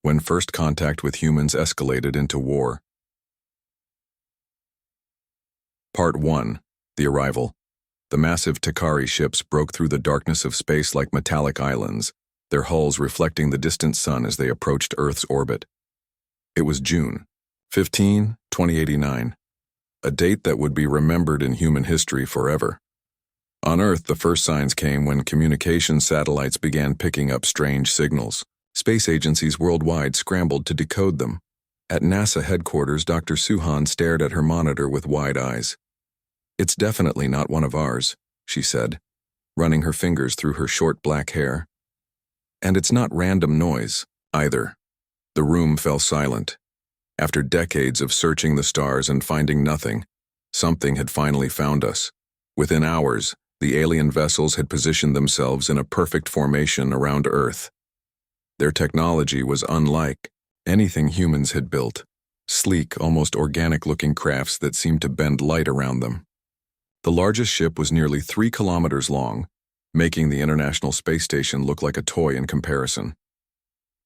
when first contact with humans escalated into war. Part 1. The Arrival. The massive Takari ships broke through the darkness of space like metallic islands, their hulls reflecting the distant sun as they approached Earth's orbit. It was June 15, 2089, a date that would be remembered in human history forever. On Earth, the first signs came when communication satellites began picking up strange signals. Space agencies worldwide scrambled to decode them. At NASA headquarters, Dr. Suhan stared at her monitor with wide eyes. "It's definitely not one of ours," she said, running her fingers through her short black hair. "And it's not random noise, either." The room fell silent. After decades of searching the stars and finding nothing, something had finally found us. Within hours, the alien vessels had positioned themselves in a perfect formation around Earth. Their technology was unlike anything humans had built, sleek, almost organic-looking crafts that seemed to bend light around them. The largest ship was nearly 3 kilometers long, making the International Space Station look like a toy in comparison.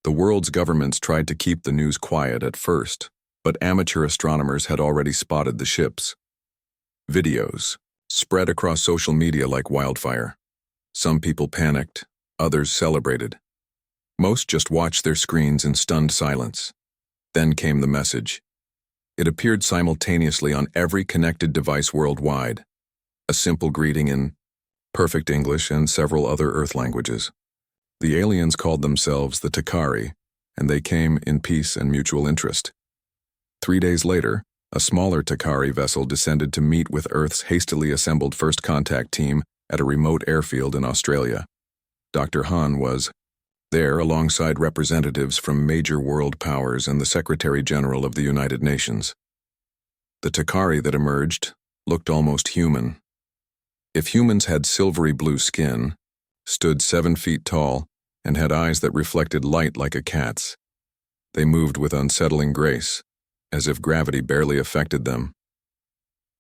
The world's governments tried to keep the news quiet at first, but amateur astronomers had already spotted the ships. Videos spread across social media like wildfire. Some people panicked, others celebrated. Most just watched their screens in stunned silence. Then came the message. It appeared simultaneously on every connected device worldwide. A simple greeting in perfect English and several other Earth languages. The aliens called themselves the Takari, and they came in peace and mutual interest. 3 days later, a smaller Takari vessel descended to meet with Earth's hastily assembled first contact team at a remote airfield in Australia. Dr. Han was there alongside representatives from major world powers and the Secretary General of the United Nations. The Takari that emerged looked almost human. If humans had silvery blue skin, stood 7 feet tall, and had eyes that reflected light like a cat's, they moved with unsettling grace, as if gravity barely affected them.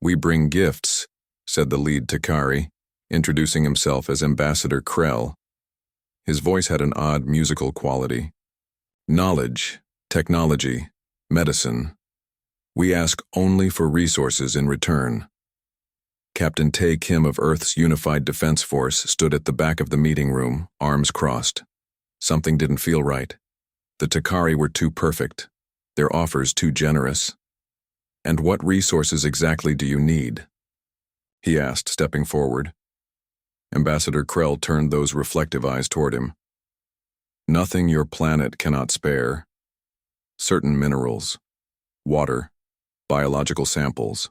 "We bring gifts," said the lead Takari, introducing himself as Ambassador Krell. His voice had an odd musical quality. "Knowledge, technology, medicine. We ask only for resources in return." Captain Tae Kim of Earth's Unified Defense Force stood at the back of the meeting room, arms crossed. Something didn't feel right. The Takari were too perfect, their offers too generous. "And what resources exactly do you need?" he asked, stepping forward. Ambassador Krell turned those reflective eyes toward him. "Nothing your planet cannot spare. Certain minerals, water, biological samples."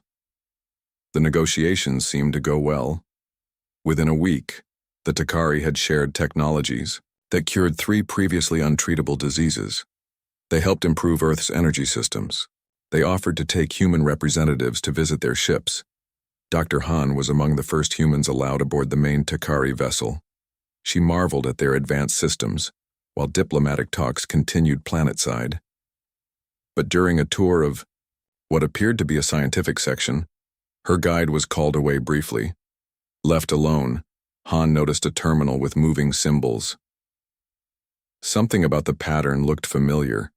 The negotiations seemed to go well. Within a week, the Takari had shared technologies that cured 3 previously untreatable diseases. They helped improve Earth's energy systems. They offered to take human representatives to visit their ships. Dr. Han was among the first humans allowed aboard the main Takari vessel. She marveled at their advanced systems, while diplomatic talks continued planetside. But during a tour of what appeared to be a scientific section, her guide was called away briefly. Left alone, Han noticed a terminal with moving symbols. Something about the pattern looked familiar,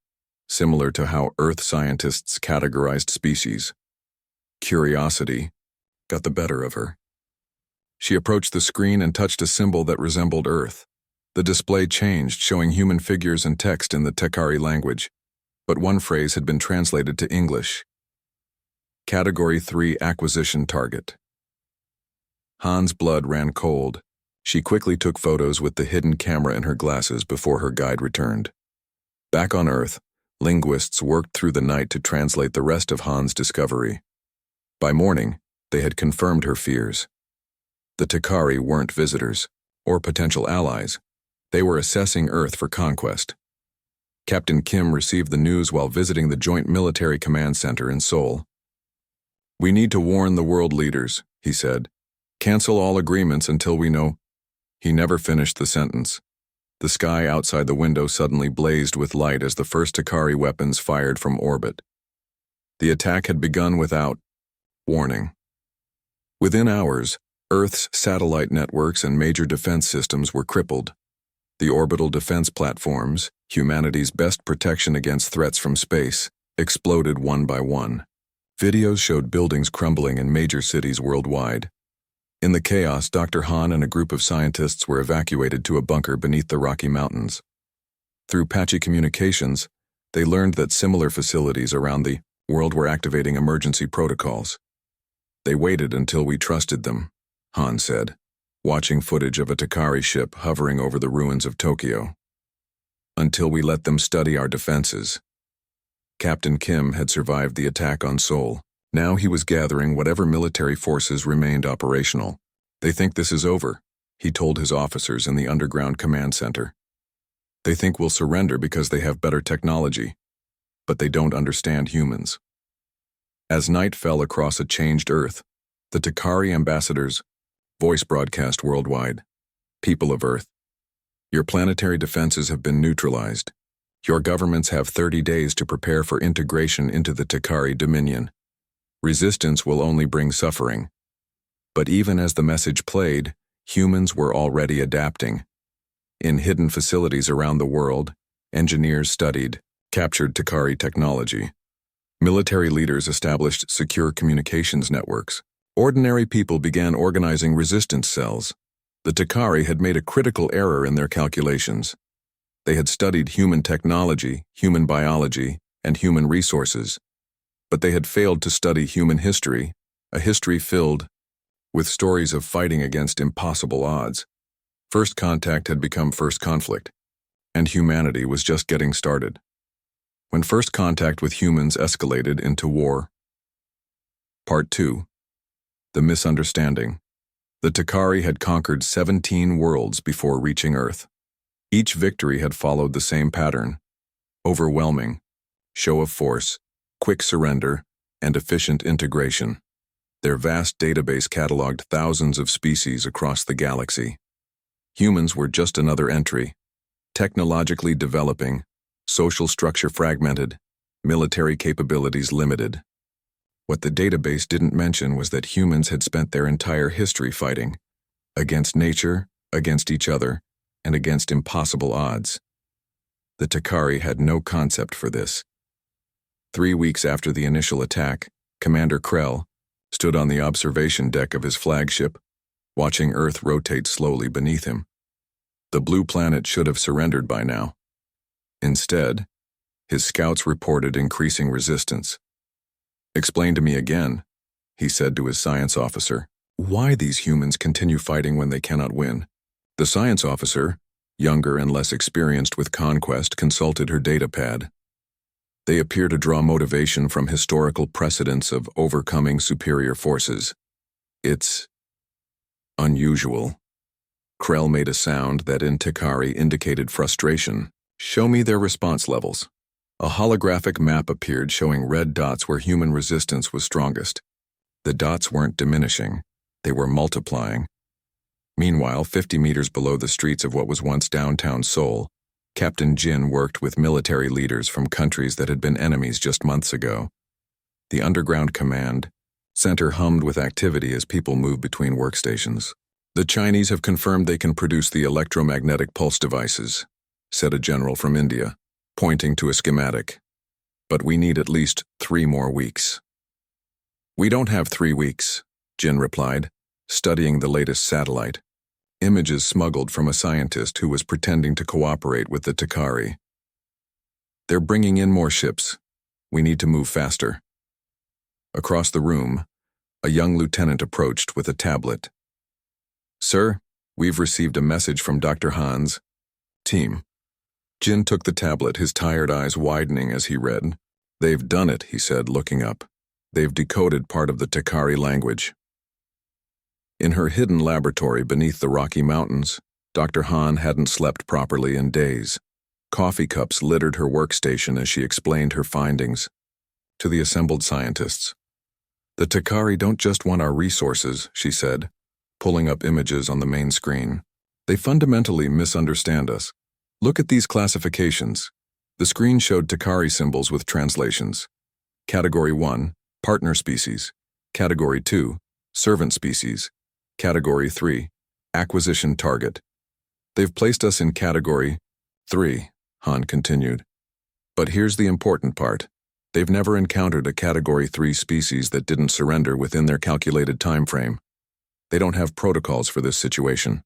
similar to how Earth scientists categorized species. Curiosity got the better of her. She approached the screen and touched a symbol that resembled Earth. The display changed, showing human figures and text in the Takari language, but one phrase had been translated to English. Category 3 Acquisition Target. Han's blood ran cold. She quickly took photos with the hidden camera in her glasses before her guide returned. Back on Earth, linguists worked through the night to translate the rest of Han's discovery. By morning, they had confirmed her fears. The Takari weren't visitors, or potential allies. They were assessing Earth for conquest. Captain Kim received the news while visiting the Joint Military Command Center in Seoul. "We need to warn the world leaders," he said. "Cancel all agreements until we know." He never finished the sentence. The sky outside the window suddenly blazed with light as the first Takari weapons fired from orbit. The attack had begun without warning. Within hours, Earth's satellite networks and major defense systems were crippled. The orbital defense platforms, humanity's best protection against threats from space, exploded one by one. Videos showed buildings crumbling in major cities worldwide. In the chaos, Dr. Han and a group of scientists were evacuated to a bunker beneath the Rocky Mountains. Through patchy communications, they learned that similar facilities around the world were activating emergency protocols. They waited until we trusted them, Han said, watching footage of a Takari ship hovering over the ruins of Tokyo. Until we let them study our defenses. Captain Kim had survived the attack on Seoul. Now he was gathering whatever military forces remained operational. They think this is over, he told his officers in the underground command center. They think we'll surrender because they have better technology, but they don't understand humans. As night fell across a changed Earth, the Takari ambassadors voice broadcast worldwide. People of Earth, your planetary defenses have been neutralized. Your governments have 30 days to prepare for integration into the Takari Dominion. Resistance will only bring suffering. But even as the message played, humans were already adapting. In hidden facilities around the world, engineers studied, captured Takari technology. Military leaders established secure communications networks. Ordinary people began organizing resistance cells. The Takari had made a critical error in their calculations. They had studied human technology, human biology, and human resources, but they had failed to study human history, a history filled with stories of fighting against impossible odds. First contact had become first conflict, and humanity was just getting started. When first contact with humans escalated into war. Part 2. The misunderstanding. The Takari had conquered 17 worlds before reaching Earth. Each victory had followed the same pattern: overwhelming, show of force, quick surrender, and efficient integration. Their vast database cataloged thousands of species across the galaxy. Humans were just another entry, technologically developing, social structure fragmented, military capabilities limited. What the database didn't mention was that humans had spent their entire history fighting against nature, against each other, and against impossible odds. The Takari had no concept for this. 3 weeks after the initial attack, Commander Krell stood on the observation deck of his flagship, watching Earth rotate slowly beneath him. The blue planet should have surrendered by now. Instead, his scouts reported increasing resistance. "Explain to me again," he said to his science officer, "why these humans continue fighting when they cannot win." The science officer, younger and less experienced with conquest, consulted her datapad. They appear to draw motivation from historical precedents of overcoming superior forces. It's unusual. Krell made a sound that in Takari indicated frustration. "Show me their response levels." A holographic map appeared showing red dots where human resistance was strongest. The dots weren't diminishing, they were multiplying. Meanwhile, 50 meters below the streets of what was once downtown Seoul, Captain Jin worked with military leaders from countries that had been enemies just months ago. The underground command center hummed with activity as people moved between workstations. "The Chinese have confirmed they can produce the electromagnetic pulse devices," said a general from India, pointing to a schematic. "But we need at least 3 more weeks." "We don't have 3 weeks," Jin replied, studying the latest satellite. Images smuggled from a scientist who was pretending to cooperate with the Takari. "They're bringing in more ships. We need to move faster." Across the room, a young lieutenant approached with a tablet. "Sir, we've received a message from Dr. Han's team." Jin took the tablet, his tired eyes widening as he read. "They've done it," he said, looking up. "They've decoded part of the Takari language." In her hidden laboratory beneath the Rocky Mountains, Dr. Han hadn't slept properly in days. Coffee cups littered her workstation as she explained her findings to the assembled scientists. "The Takari don't just want our resources," she said, pulling up images on the main screen. "They fundamentally misunderstand us. Look at these classifications." The screen showed Takari symbols with translations. Category 1, partner species. Category 2, servant species. Category 3, acquisition target. They've placed us in Category 3, Han continued. But here's the important part. They've never encountered a Category 3 species that didn't surrender within their calculated time frame. They don't have protocols for this situation.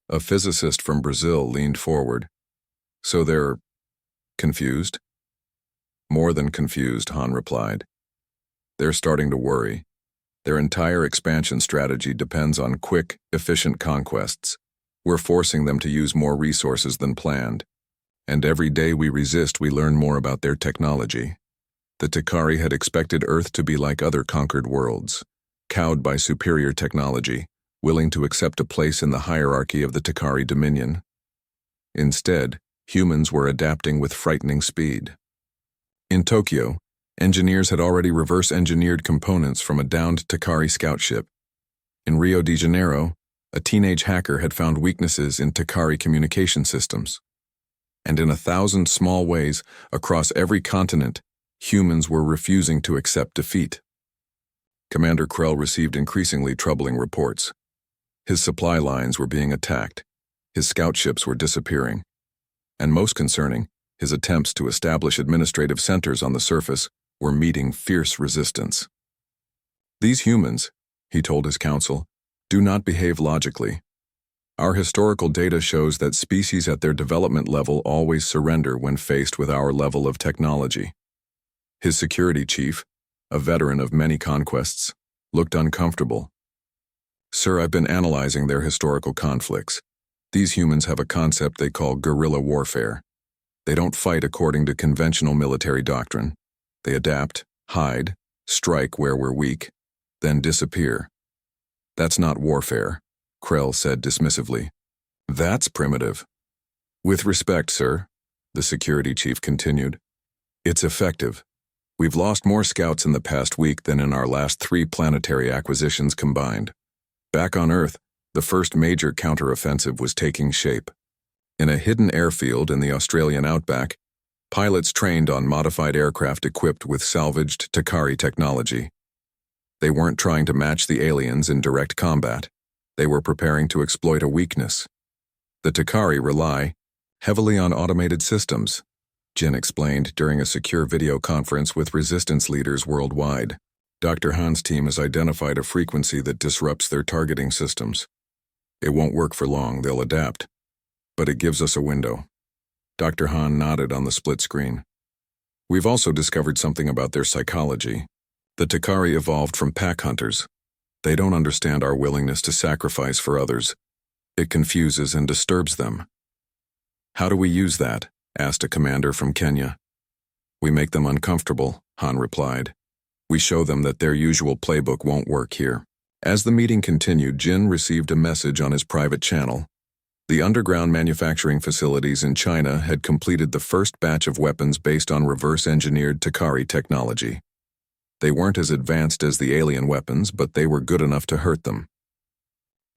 A physicist from Brazil leaned forward. So they're confused? More than confused, Han replied. They're starting to worry. Their entire expansion strategy depends on quick, efficient conquests. We're forcing them to use more resources than planned. And every day we resist, we learn more about their technology. The Takari had expected Earth to be like other conquered worlds, cowed by superior technology, willing to accept a place in the hierarchy of the Takari dominion. Instead, humans were adapting with frightening speed. In Tokyo, engineers had already reverse-engineered components from a downed Takari scout ship. In Rio de Janeiro, a teenage hacker had found weaknesses in Takari communication systems. And in 1,000 small ways, across every continent, humans were refusing to accept defeat. Commander Krell received increasingly troubling reports. His supply lines were being attacked, his scout ships were disappearing, and most concerning, his attempts to establish administrative centers on the surface were meeting fierce resistance. These humans, he told his council, do not behave logically. Our historical data shows that species at their development level always surrender when faced with our level of technology. His security chief, a veteran of many conquests, looked uncomfortable. Sir, I've been analyzing their historical conflicts. These humans have a concept they call guerrilla warfare. They don't fight according to conventional military doctrine. They adapt, hide, strike where we're weak, then disappear. That's not warfare, Krell said dismissively. That's primitive. With respect, sir, the security chief continued, it's effective. We've lost more scouts in the past week than in our last 3 planetary acquisitions combined. Back on Earth, the first major counteroffensive was taking shape. In a hidden airfield in the Australian outback, pilots trained on modified aircraft equipped with salvaged Takari technology. They weren't trying to match the aliens in direct combat. They were preparing to exploit a weakness. The Takari rely heavily on automated systems, Jin explained during a secure video conference with resistance leaders worldwide. Dr. Han's team has identified a frequency that disrupts their targeting systems. It won't work for long, they'll adapt. But it gives us a window. Dr. Han nodded on the split screen. We've also discovered something about their psychology. The Takari evolved from pack hunters. They don't understand our willingness to sacrifice for others. It confuses and disturbs them. How do we use that? Asked a commander from Kenya. We make them uncomfortable, Han replied. We show them that their usual playbook won't work here. As the meeting continued, Jin received a message on his private channel. The underground manufacturing facilities in China had completed the first batch of weapons based on reverse-engineered Takari technology. They weren't as advanced as the alien weapons, but they were good enough to hurt them.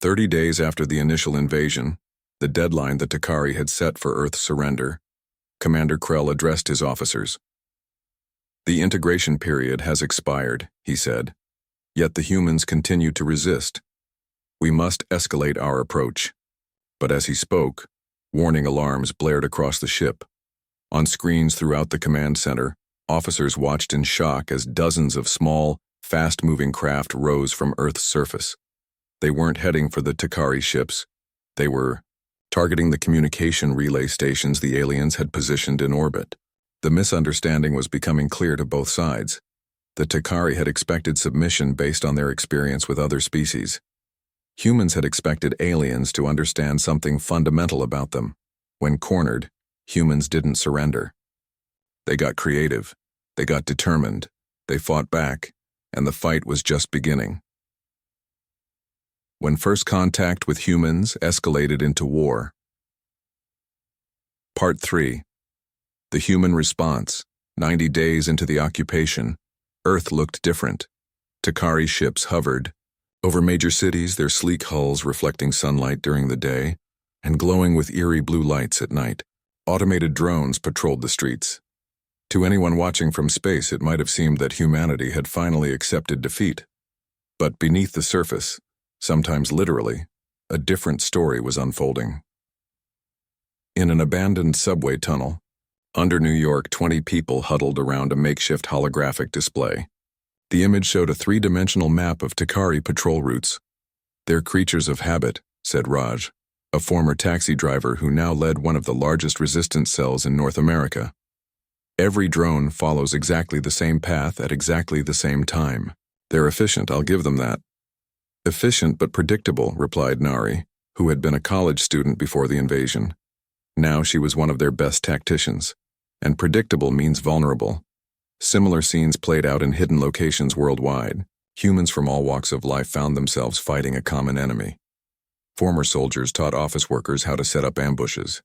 30 days after the initial invasion, the deadline the Takari had set for Earth's surrender, Commander Krell addressed his officers. The integration period has expired, he said, yet the humans continue to resist. We must escalate our approach. But as he spoke, warning alarms blared across the ship. On screens throughout the command center, officers watched in shock as dozens of small, fast-moving craft rose from Earth's surface. They weren't heading for the Takari ships. They were targeting the communication relay stations the aliens had positioned in orbit. The misunderstanding was becoming clear to both sides. The Takari had expected submission based on their experience with other species. Humans had expected aliens to understand something fundamental about them. When cornered, humans didn't surrender. They got creative, they got determined, they fought back, and the fight was just beginning. When first contact with humans escalated into war. Part 3. The human response. 90 days into the occupation, Earth looked different. Takari ships hovered over major cities, their sleek hulls reflecting sunlight during the day and glowing with eerie blue lights at night. Automated drones patrolled the streets. To anyone watching from space, it might have seemed that humanity had finally accepted defeat. But beneath the surface, sometimes literally, a different story was unfolding. In an abandoned subway tunnel, under New York, 20 people huddled around a makeshift holographic display. The image showed a three-dimensional map of Takari patrol routes. "They're creatures of habit," said Raj, a former taxi driver who now led one of the largest resistance cells in North America. "Every drone follows exactly the same path at exactly the same time. They're efficient, I'll give them that." "Efficient but predictable," replied Nari, who had been a college student before the invasion. Now she was one of their best tacticians. And predictable means vulnerable. Similar scenes played out in hidden locations worldwide. Humans from all walks of life found themselves fighting a common enemy. Former soldiers taught office workers how to set up ambushes.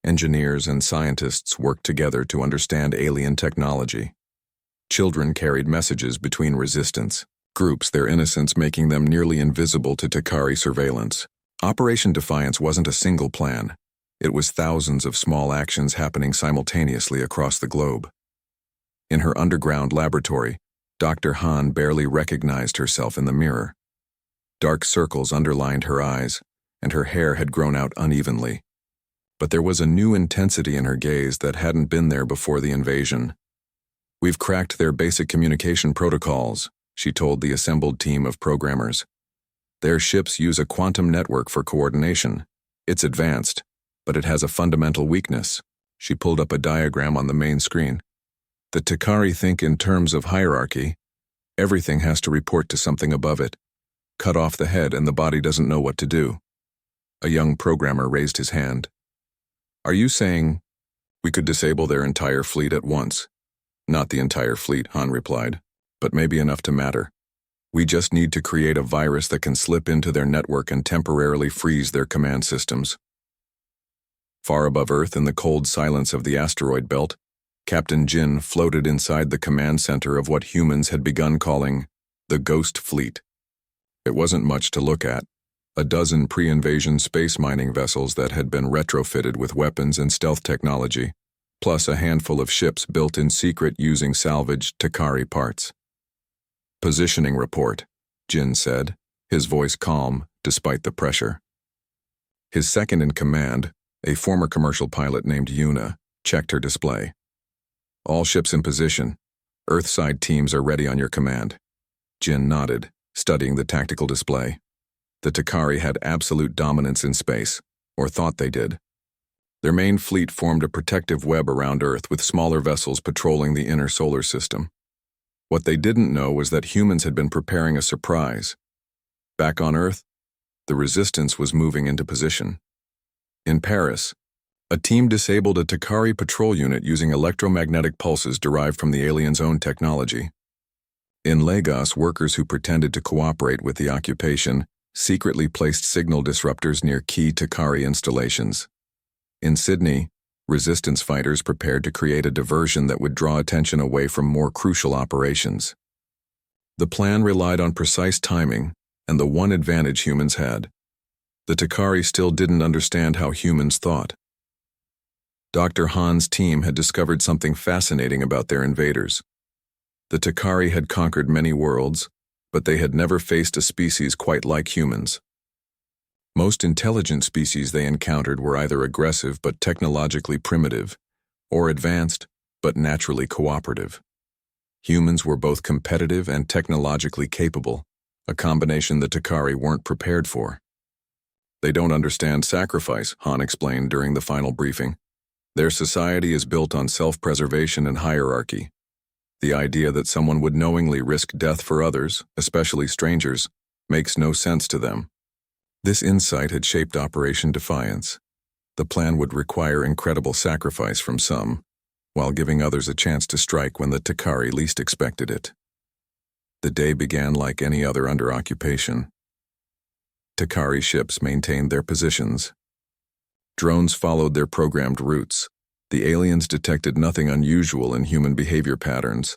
Engineers and scientists worked together to understand alien technology. Children carried messages between resistance groups, their innocence making them nearly invisible to Takari surveillance. Operation Defiance wasn't a single plan. It was thousands of small actions happening simultaneously across the globe. In her underground laboratory, Dr. Han barely recognized herself in the mirror. Dark circles underlined her eyes, and her hair had grown out unevenly. But there was a new intensity in her gaze that hadn't been there before the invasion. "We've cracked their basic communication protocols," she told the assembled team of programmers. "Their ships use a quantum network for coordination. It's advanced, but it has a fundamental weakness." She pulled up a diagram on the main screen. "The Takari think in terms of hierarchy. Everything has to report to something above it. Cut off the head and the body doesn't know what to do." A young programmer raised his hand. "Are you saying we could disable their entire fleet at once?" "Not the entire fleet," Han replied, "but maybe enough to matter. We just need to create a virus that can slip into their network and temporarily freeze their command systems." Far above Earth, in the cold silence of the asteroid belt, Captain Jin floated inside the command center of what humans had begun calling the Ghost Fleet. It wasn't much to look at. A dozen pre-invasion space mining vessels that had been retrofitted with weapons and stealth technology, plus a handful of ships built in secret using salvaged Takari parts. "Positioning report," Jin said, his voice calm despite the pressure. His second in command, a former commercial pilot named Yuna, checked her display. "All ships in position. Earthside teams are ready on your command." Jin nodded, studying the tactical display. The Takari had absolute dominance in space, or thought they did. Their main fleet formed a protective web around Earth with smaller vessels patrolling the inner solar system. What they didn't know was that humans had been preparing a surprise. Back on Earth, the resistance was moving into position. In Paris, a team disabled a Takari patrol unit using electromagnetic pulses derived from the aliens' own technology. In Lagos, workers who pretended to cooperate with the occupation secretly placed signal disruptors near key Takari installations. In Sydney, resistance fighters prepared to create a diversion that would draw attention away from more crucial operations. The plan relied on precise timing and the one advantage humans had. The Takari still didn't understand how humans thought. Dr. Han's team had discovered something fascinating about their invaders. The Takari had conquered many worlds, but they had never faced a species quite like humans. Most intelligent species they encountered were either aggressive but technologically primitive, or advanced but naturally cooperative. Humans were both competitive and technologically capable, a combination the Takari weren't prepared for. "They don't understand sacrifice," Han explained during the final briefing. "Their society is built on self-preservation and hierarchy. The idea that someone would knowingly risk death for others, especially strangers, makes no sense to them." This insight had shaped Operation Defiance. The plan would require incredible sacrifice from some, while giving others a chance to strike when the Takari least expected it. The day began like any other under occupation. Takari ships maintained their positions. Drones followed their programmed routes. The aliens detected nothing unusual in human behavior patterns.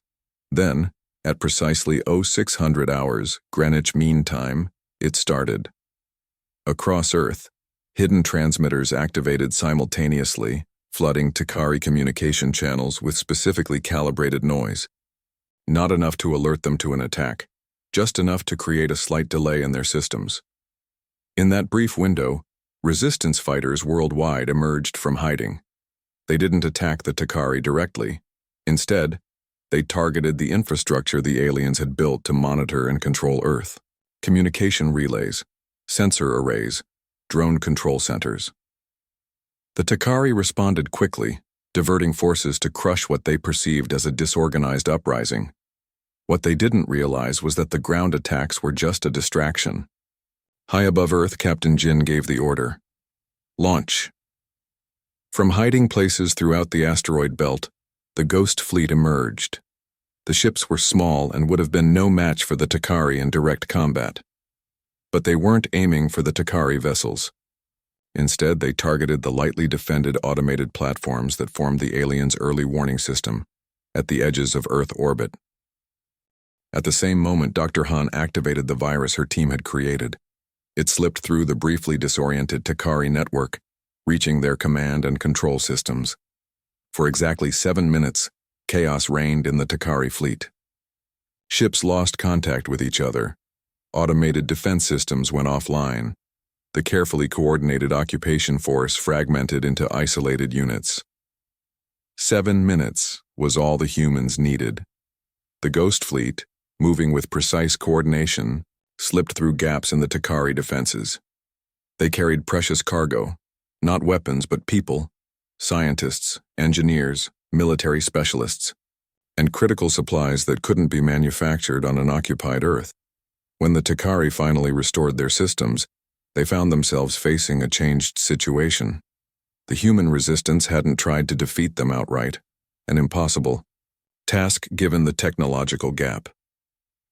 Then, at precisely 0600 hours, Greenwich Mean Time, it started. Across Earth, hidden transmitters activated simultaneously, flooding Takari communication channels with specifically calibrated noise. Not enough to alert them to an attack, just enough to create a slight delay in their systems. In that brief window, resistance fighters worldwide emerged from hiding. They didn't attack the Takari directly. Instead, they targeted the infrastructure the aliens had built to monitor and control Earth. Communication relays, sensor arrays, drone control centers. The Takari responded quickly, diverting forces to crush what they perceived as a disorganized uprising. What they didn't realize was that the ground attacks were just a distraction. High above Earth, Captain Jin gave the order. Launch. From hiding places throughout the asteroid belt, the Ghost Fleet emerged. The ships were small and would have been no match for the Takari in direct combat. But they weren't aiming for the Takari vessels. Instead, they targeted the lightly defended automated platforms that formed the aliens' early warning system, at the edges of Earth orbit. At the same moment, Dr. Han activated the virus her team had created. It slipped through the briefly disoriented Takari network, reaching their command and control systems. For exactly 7 minutes, chaos reigned in the Takari fleet. Ships lost contact with each other. Automated defense systems went offline. The carefully coordinated occupation force fragmented into isolated units. 7 minutes was all the humans needed. The Ghost Fleet, moving with precise coordination, slipped through gaps in the Takari defenses. They carried precious cargo, not weapons but people, scientists, engineers, military specialists, and critical supplies that couldn't be manufactured on an occupied Earth. When the Takari finally restored their systems, they found themselves facing a changed situation. The human resistance hadn't tried to defeat them outright, an impossible task given the technological gap.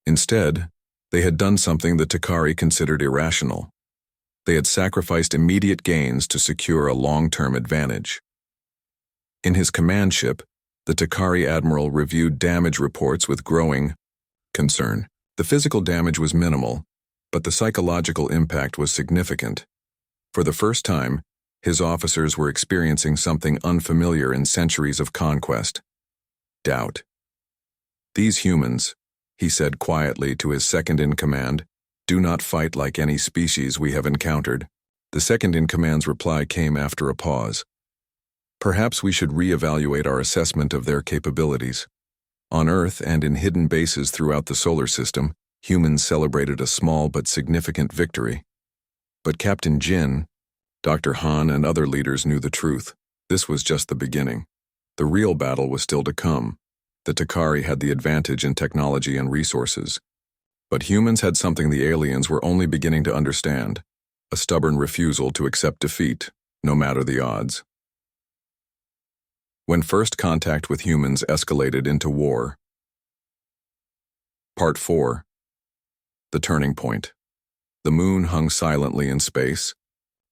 Instead, they had done something the Takari considered irrational. They had sacrificed immediate gains to secure a long-term advantage. In his command ship, the Takari admiral reviewed damage reports with growing concern. The physical damage was minimal, but the psychological impact was significant. For the first time, his officers were experiencing something unfamiliar in centuries of conquest: doubt. These humans, he said quietly to his second-in-command, do not fight like any species we have encountered. The second-in-command's reply came after a pause. Perhaps we should reevaluate our assessment of their capabilities. On Earth and in hidden bases throughout the solar system, humans celebrated a small but significant victory. But Captain Jin, Dr. Han, and other leaders knew the truth. This was just the beginning. The real battle was still to come. The Takari had the advantage in technology and resources. But humans had something the aliens were only beginning to understand: a stubborn refusal to accept defeat, no matter the odds. When first contact with humans escalated into war. Part 4. The Turning Point. The moon hung silently in space,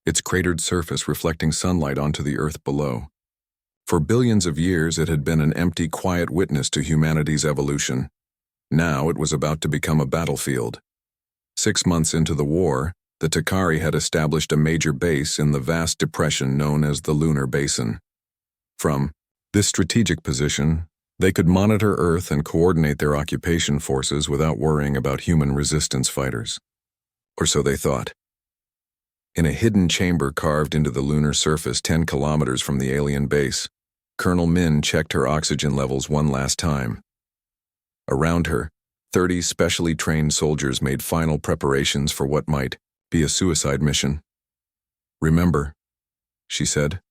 its cratered surface reflecting sunlight onto the Earth below. For billions of years, it had been an empty, quiet witness to humanity's evolution. Now it was about to become a battlefield. 6 months into the war, the Takari had established a major base in the vast depression known as the Lunar Basin. From this strategic position, they could monitor Earth and coordinate their occupation forces without worrying about human resistance fighters. Or so they thought. In a hidden chamber carved into the lunar surface 10 kilometers from the alien base, Colonel Min checked her oxygen levels one last time. Around her, 30 specially trained soldiers made final preparations for what might be a suicide mission. "Remember," she said,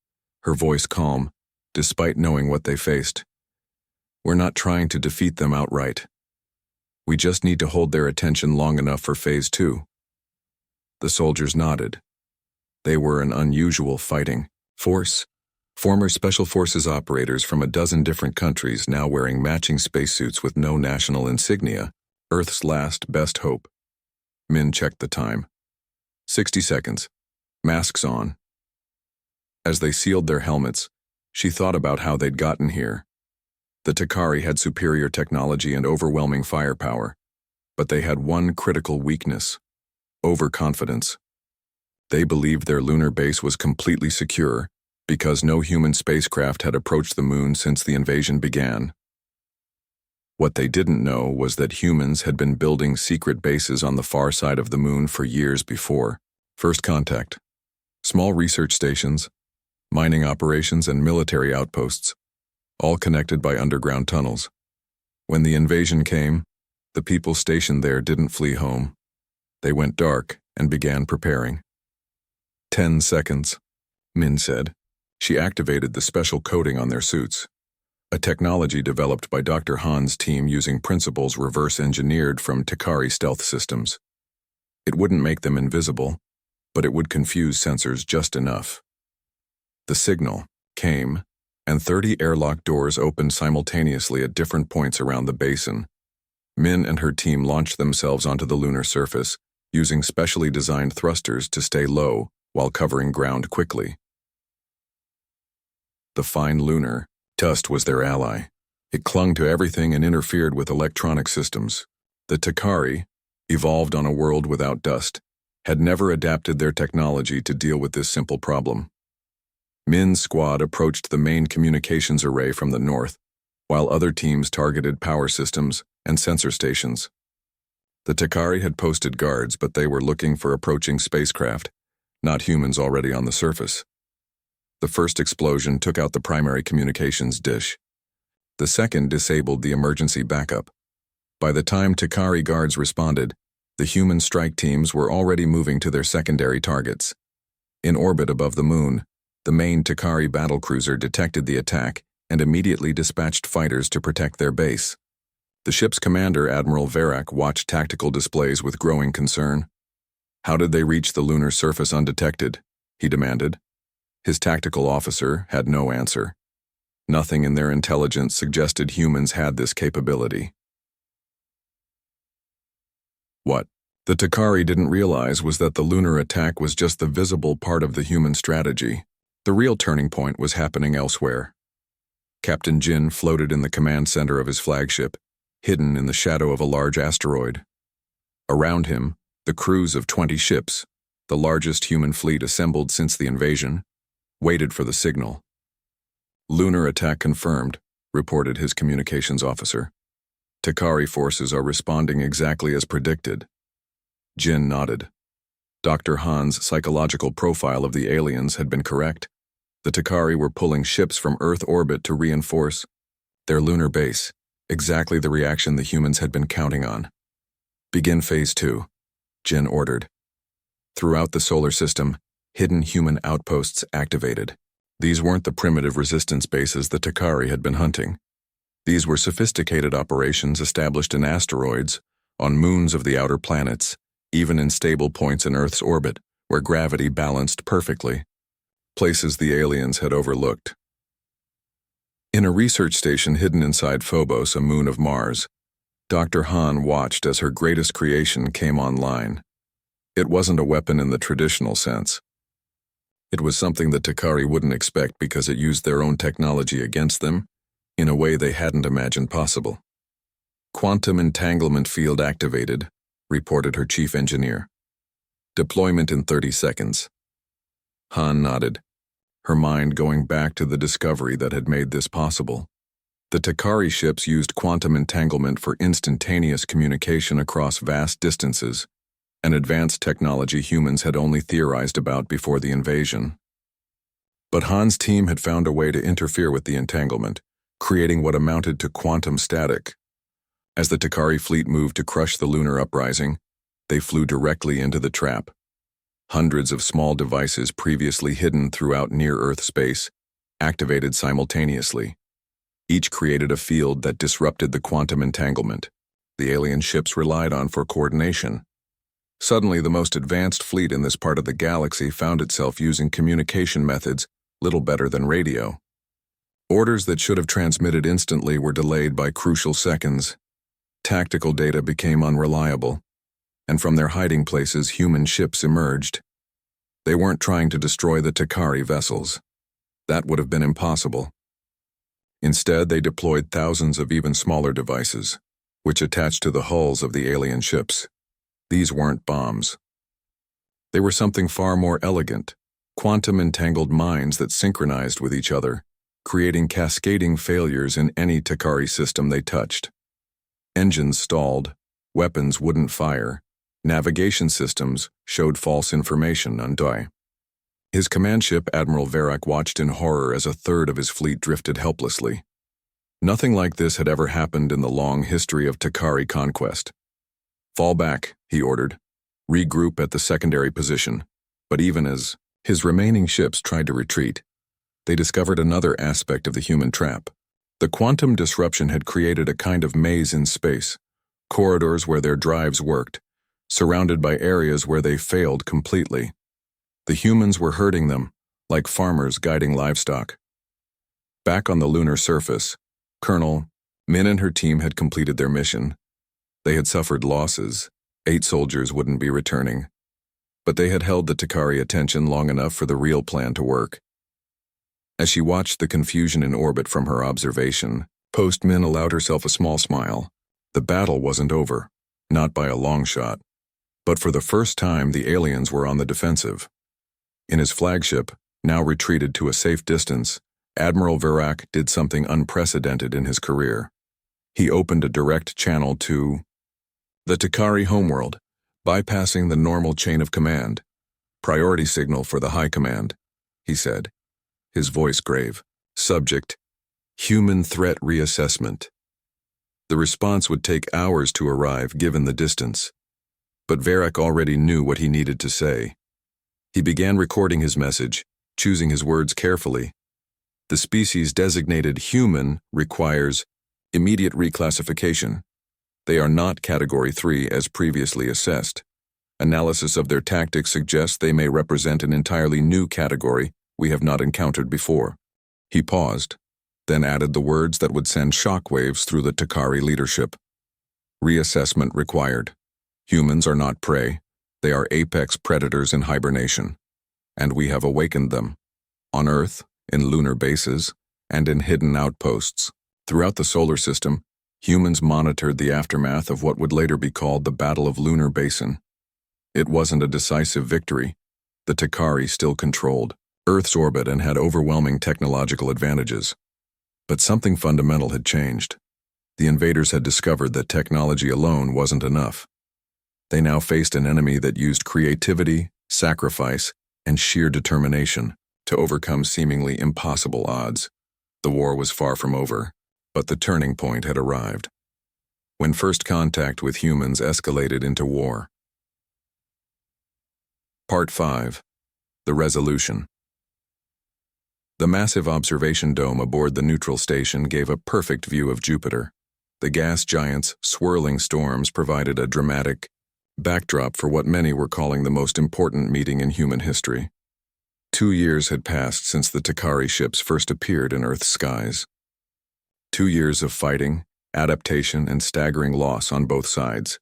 her voice calm, despite knowing what they faced. "We're not trying to defeat them outright. We just need to hold their attention long enough for Phase 2. The soldiers nodded. They were an unusual fighting force. Former Special Forces operators from a dozen different countries now wearing matching spacesuits with no national insignia, Earth's last best hope. Min checked the time. 60 seconds. Masks on. As they sealed their helmets, she thought about how they'd gotten here. The Takari had superior technology and overwhelming firepower, but they had one critical weakness: overconfidence. They believed their lunar base was completely secure because no human spacecraft had approached the moon since the invasion began. What they didn't know was that humans had been building secret bases on the far side of the moon for years before, First contact. Small research stations, mining operations, and military outposts, all connected by underground tunnels. When the invasion came, the people stationed there didn't flee home. They went dark and began preparing. 10 seconds, Min said. She activated the special coating on their suits, a technology developed by Dr. Han's team using principles reverse-engineered from Takari stealth systems. It wouldn't make them invisible, but it would confuse sensors just enough. The signal came, and 30 airlock doors opened simultaneously at different points around the basin. Min and her team launched themselves onto the lunar surface, using specially designed thrusters to stay low while covering ground quickly. The fine lunar dust was their ally. It clung to everything and interfered with electronic systems. The Takari, evolved on a world without dust, had never adapted their technology to deal with this simple problem. Min's squad approached the main communications array from the north, while other teams targeted power systems and sensor stations. The Takari had posted guards, but they were looking for approaching spacecraft, not humans already on the surface. The first explosion took out the primary communications dish. The second disabled the emergency backup. By the time Takari guards responded, the human strike teams were already moving to their secondary targets. In orbit above the moon, the main Takari battlecruiser detected the attack and immediately dispatched fighters to protect their base. The ship's commander, Admiral Verak, watched tactical displays with growing concern. How did they reach the lunar surface undetected? He demanded. His tactical officer had no answer. Nothing in their intelligence suggested humans had this capability. What the Takari didn't realize was that the lunar attack was just the visible part of the human strategy. The real turning point was happening elsewhere. Captain Jin floated in the command center of his flagship, hidden in the shadow of a large asteroid. Around him, the crews of 20 ships, the largest human fleet assembled since the invasion, waited for the signal. Lunar attack confirmed, reported his communications officer. Takari forces are responding exactly as predicted. Jin nodded. Dr. Han's psychological profile of the aliens had been correct. The Takari were pulling ships from Earth orbit to reinforce their lunar base, exactly the reaction the humans had been counting on. Begin Phase 2, Jin ordered. Throughout the solar system, hidden human outposts activated. These weren't the primitive resistance bases the Takari had been hunting. These were sophisticated operations established in asteroids, on moons of the outer planets, even in stable points in Earth's orbit, where gravity balanced perfectly. Places the aliens had overlooked. In a research station hidden inside Phobos, a moon of Mars, Dr. Han watched as her greatest creation came online. It wasn't a weapon in the traditional sense. It was something the Takari wouldn't expect because it used their own technology against them in a way they hadn't imagined possible. Quantum entanglement field activated, reported her chief engineer. Deployment in 30 seconds. Han nodded, her mind going back to the discovery that had made this possible. The Takari ships used quantum entanglement for instantaneous communication across vast distances, an advanced technology humans had only theorized about before the invasion. But Han's team had found a way to interfere with the entanglement, creating what amounted to quantum static. As the Takari fleet moved to crush the lunar uprising, they flew directly into the trap. Hundreds of small devices previously hidden throughout near-Earth space activated simultaneously. Each created a field that disrupted the quantum entanglement the alien ships relied on for coordination. Suddenly, the most advanced fleet in this part of the galaxy found itself using communication methods little better than radio. Orders that should have transmitted instantly were delayed by crucial seconds. Tactical data became unreliable, and from their hiding places, human ships emerged. They weren't trying to destroy the Takari vessels. That would have been impossible. Instead, they deployed thousands of even smaller devices, which attached to the hulls of the alien ships. These weren't bombs. They were something far more elegant, quantum-entangled minds that synchronized with each other, creating cascading failures in any Takari system they touched. Engines stalled, weapons wouldn't fire, Navigation systems showed false information on Dai. His command ship, Admiral Verak, watched in horror as a third of his fleet drifted helplessly. Nothing like this had ever happened in the long history of Takari conquest. "Fall back," he ordered. "Regroup at the secondary position." But even as his remaining ships tried to retreat, they discovered another aspect of the human trap. The quantum disruption had created a kind of maze in space, corridors where their drives worked, surrounded by areas where they failed completely. The humans were herding them, like farmers guiding livestock. Back on the lunar surface, Colonel Min and her team had completed their mission. They had suffered losses. 8 soldiers wouldn't be returning. But they had held the Takari attention long enough for the real plan to work. As she watched the confusion in orbit from her observation, Post Min allowed herself a small smile. The battle wasn't over, not by a long shot. But for the first time, the aliens were on the defensive. In his flagship, now retreated to a safe distance, Admiral Verak did something unprecedented in his career. He opened a direct channel to the Takari homeworld, bypassing the normal chain of command. "Priority signal for the High Command," he said, his voice grave. "Subject: human threat reassessment." The response would take hours to arrive given the distance. But Verak already knew what he needed to say. He began recording his message, choosing his words carefully. The species designated human requires immediate reclassification. They are not Category 3 as previously assessed. Analysis of their tactics suggests they may represent an entirely new category we have not encountered before. He paused, then added the words that would send shockwaves through the Takari leadership. Reassessment required. Humans are not prey. They are apex predators in hibernation. And we have awakened them. On Earth, in lunar bases, and in hidden outposts. Throughout the solar system, humans monitored the aftermath of what would later be called the Battle of Lunar Basin. It wasn't a decisive victory. The Takari still controlled Earth's orbit and had overwhelming technological advantages. But something fundamental had changed. The invaders had discovered that technology alone wasn't enough. They now faced an enemy that used creativity, sacrifice, and sheer determination to overcome seemingly impossible odds. The war was far from over, but the turning point had arrived. When first contact with humans escalated into war. Part 5. The Resolution. The massive observation dome aboard the neutral station gave a perfect view of Jupiter. The gas giant's swirling storms provided a dramatic backdrop for what many were calling the most important meeting in human history. 2 years had passed since the Takari ships first appeared in Earth's skies. 2 years of fighting, adaptation, and staggering loss on both sides.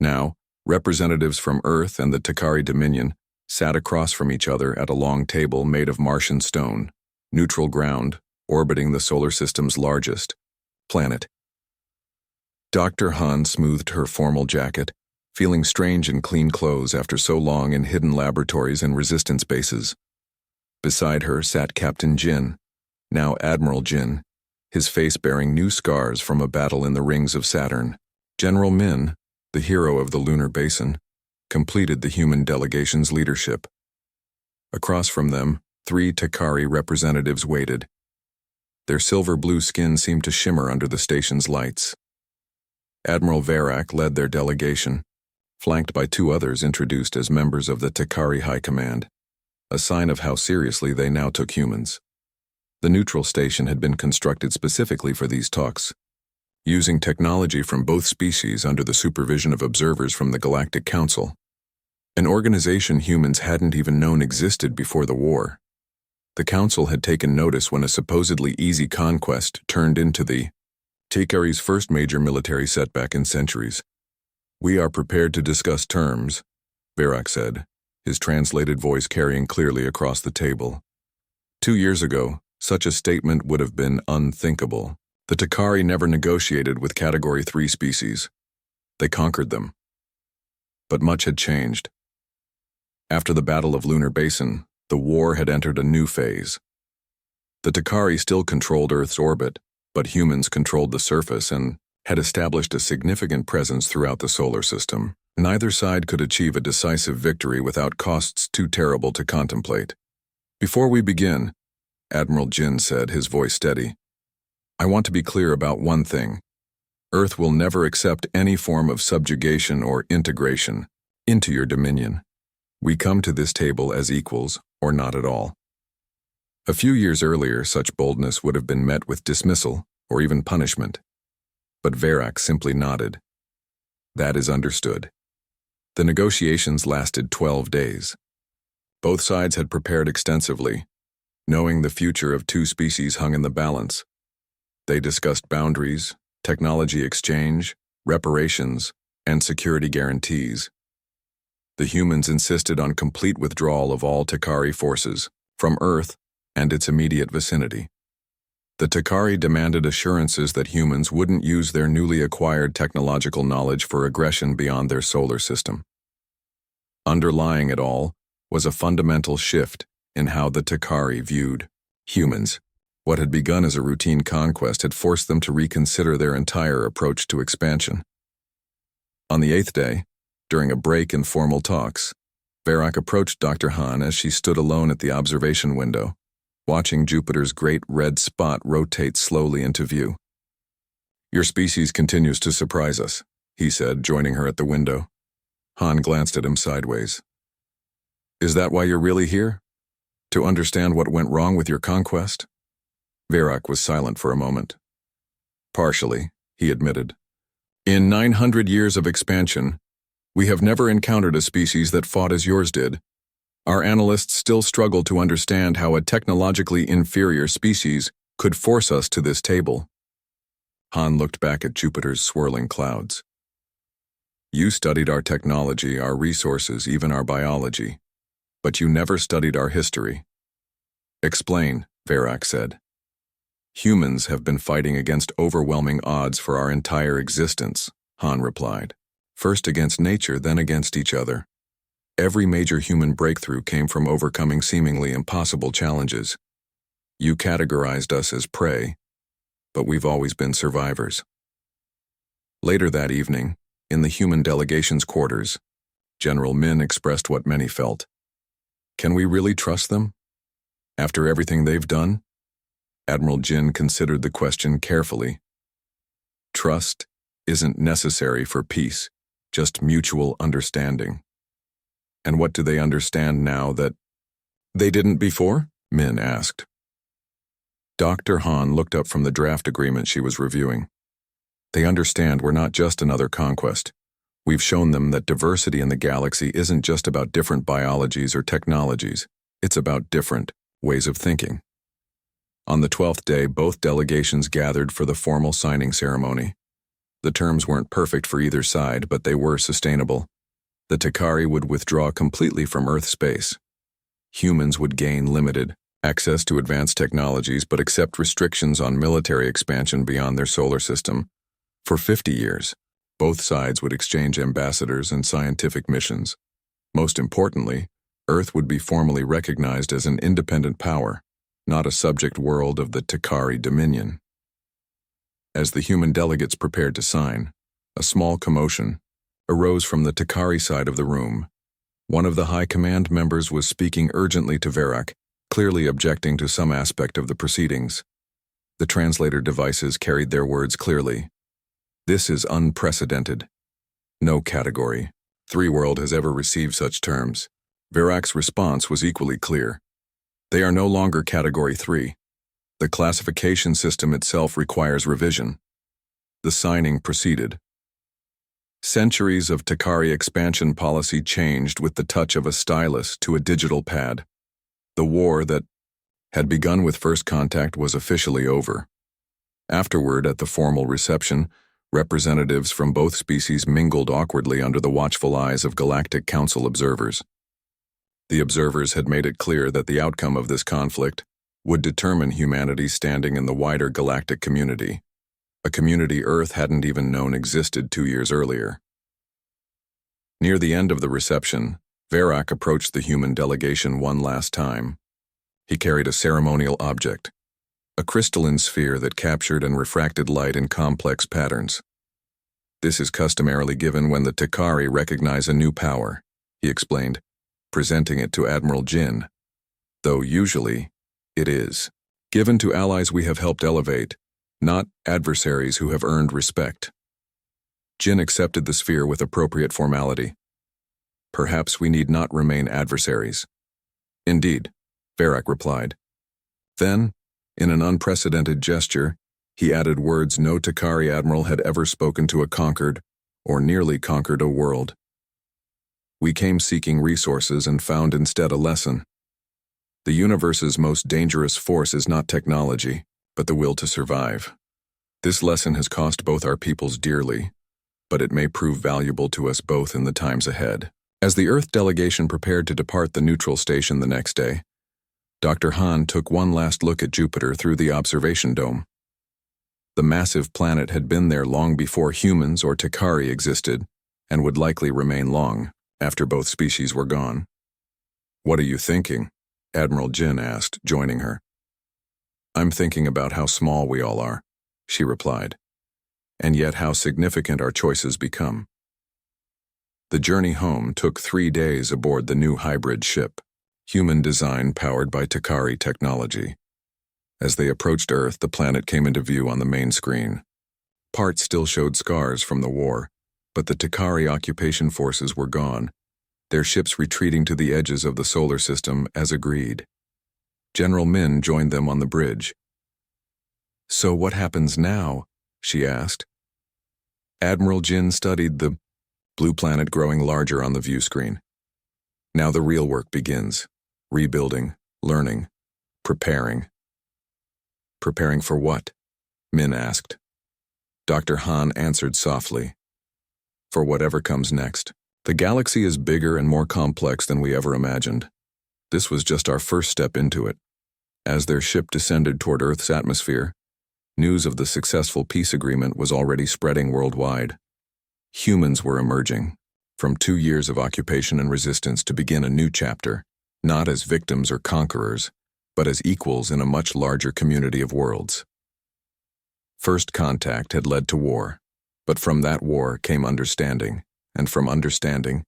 Now, representatives from Earth and the Takari Dominion sat across from each other at a long table made of Martian stone, neutral ground, orbiting the solar system's largest planet. Dr. Han smoothed her formal jacket, feeling strange in clean clothes after so long in hidden laboratories and resistance bases. Beside her sat Captain Jin, now Admiral Jin, his face bearing new scars from a battle in the rings of Saturn. General Min, the hero of the lunar basin, completed the human delegation's leadership. Across from them, 3 Takari representatives waited. Their silver-blue skin seemed to shimmer under the station's lights. Admiral Verak led their delegation, flanked by 2 others introduced as members of the Takari High Command, a sign of how seriously they now took humans. The neutral station had been constructed specifically for these talks, using technology from both species under the supervision of observers from the Galactic Council, an organization humans hadn't even known existed before the war. The Council had taken notice when a supposedly easy conquest turned into the Takari's first major military setback in centuries. "We are prepared to discuss terms," Verak said, his translated voice carrying clearly across the table. 2 years ago, such a statement would have been unthinkable. The Takari never negotiated with Category 3 species. They conquered them. But much had changed. After the Battle of Lunar Basin, the war had entered a new phase. The Takari still controlled Earth's orbit, but humans controlled the surface and had established a significant presence throughout the solar system. Neither side could achieve a decisive victory without costs too terrible to contemplate. "Before we begin," Admiral Jin said, his voice steady, "I want to be clear about one thing. Earth will never accept any form of subjugation or integration into your dominion. We come to this table as equals, or not at all." A few years earlier, such boldness would have been met with dismissal or even punishment. But Verak simply nodded. "That is understood." The negotiations lasted 12 days. Both sides had prepared extensively, knowing the future of two species hung in the balance. They discussed boundaries, technology exchange, reparations, and security guarantees. The humans insisted on complete withdrawal of all Takari forces from Earth and its immediate vicinity. The Takari demanded assurances that humans wouldn't use their newly acquired technological knowledge for aggression beyond their solar system. Underlying it all was a fundamental shift in how the Takari viewed humans. What had begun as a routine conquest had forced them to reconsider their entire approach to expansion. On the 8th day, during a break in formal talks, Verak approached Dr. Han as she stood alone at the observation window, watching Jupiter's great red spot rotate slowly into view. "Your species continues to surprise us," he said, joining her at the window. Han glanced at him sideways. "Is that why you're really here? To understand what went wrong with your conquest?" Verak was silent for a moment. "Partially," he admitted. "In 900 years of expansion, we have never encountered a species that fought as yours did. Our analysts still struggle to understand how a technologically inferior species could force us to this table." Han looked back at Jupiter's swirling clouds. "You studied our technology, our resources, even our biology. But you never studied our history." "Explain," Verak said. "Humans have been fighting against overwhelming odds for our entire existence," Han replied. "First against nature, then against each other. Every major human breakthrough came from overcoming seemingly impossible challenges. You categorized us as prey, but we've always been survivors." Later that evening, in the human delegation's quarters, General Min expressed what many felt. Can we really trust them? After everything they've done? Admiral Jin considered the question carefully. Trust isn't necessary for peace, just mutual understanding. And what do they understand now that they didn't before? Min asked. Dr. Han looked up from the draft agreement she was reviewing. They understand we're not just another conquest. We've shown them that diversity in the galaxy isn't just about different biologies or technologies. It's about different ways of thinking. On the 12th day, both delegations gathered for the formal signing ceremony. The terms weren't perfect for either side, but they were sustainable. The Takari would withdraw completely from Earth space. Humans would gain limited access to advanced technologies but accept restrictions on military expansion beyond their solar system. For 50 years, both sides would exchange ambassadors and scientific missions. Most importantly, Earth would be formally recognized as an independent power, not a subject world of the Takari dominion. As the human delegates prepared to sign, a small commotion arose from the Takari side of the room. One of the high command members was speaking urgently to Verak, clearly objecting to some aspect of the proceedings. The translator devices carried their words clearly. This is unprecedented. No category, 3 world has ever received such terms. Verak's response was equally clear. They are no longer Category 3. The classification system itself requires revision. The signing proceeded. Centuries of Takari expansion policy changed with the touch of a stylus to a digital pad. The war that had begun with first contact was officially over. Afterward, at the formal reception, representatives from both species mingled awkwardly under the watchful eyes of Galactic Council observers. The observers had made it clear that the outcome of this conflict would determine humanity's standing in the wider galactic community, a community Earth hadn't even known existed 2 years earlier. Near the end of the reception, Verak approached the human delegation one last time. He carried a ceremonial object, a crystalline sphere that captured and refracted light in complex patterns. This is customarily given when the Takari recognize a new power, he explained, presenting it to Admiral Jin. Though usually, it is given to allies we have helped elevate, not adversaries who have earned respect. Jin accepted the sphere with appropriate formality. Perhaps we need not remain adversaries. Indeed, Varrock replied. Then, in an unprecedented gesture, he added words no Takari admiral had ever spoken to a conquered, or nearly conquered, a world. We came seeking resources and found instead a lesson. The universe's most dangerous force is not technology, but the will to survive. This lesson has cost both our peoples dearly, but it may prove valuable to us both in the times ahead. As the Earth delegation prepared to depart the neutral station the next day, Dr. Han took one last look at Jupiter through the observation dome. The massive planet had been there long before humans or Takari existed, and would likely remain long after both species were gone. "What are you thinking?" Admiral Jin asked, joining her. "I'm thinking about how small we all are," she replied, "and yet how significant our choices become." The journey home took 3 days aboard the new hybrid ship, human design powered by Takari technology. As they approached Earth, the planet came into view on the main screen. Parts still showed scars from the war, but the Takari occupation forces were gone, their ships retreating to the edges of the solar system as agreed. General Min joined them on the bridge. "So what happens now?" she asked. Admiral Jin studied the blue planet growing larger on the view screen. "Now the real work begins. Rebuilding, learning, preparing." "Preparing for what?" Min asked. Dr. Han answered softly. "For whatever comes next. The galaxy is bigger and more complex than we ever imagined. This was just our first step into it." As their ship descended toward Earth's atmosphere, news of the successful peace agreement was already spreading worldwide. Humans were emerging from 2 years of occupation and resistance to begin a new chapter, not as victims or conquerors, but as equals in a much larger community of worlds. First contact had led to war, but from that war came understanding, and from understanding,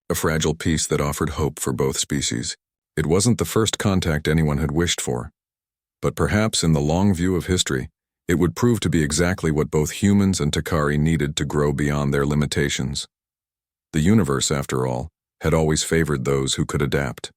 a fragile peace that offered hope for both species. It wasn't the first contact anyone had wished for, but perhaps in the long view of history, it would prove to be exactly what both humans and Takari needed to grow beyond their limitations. The universe, after all, had always favored those who could adapt.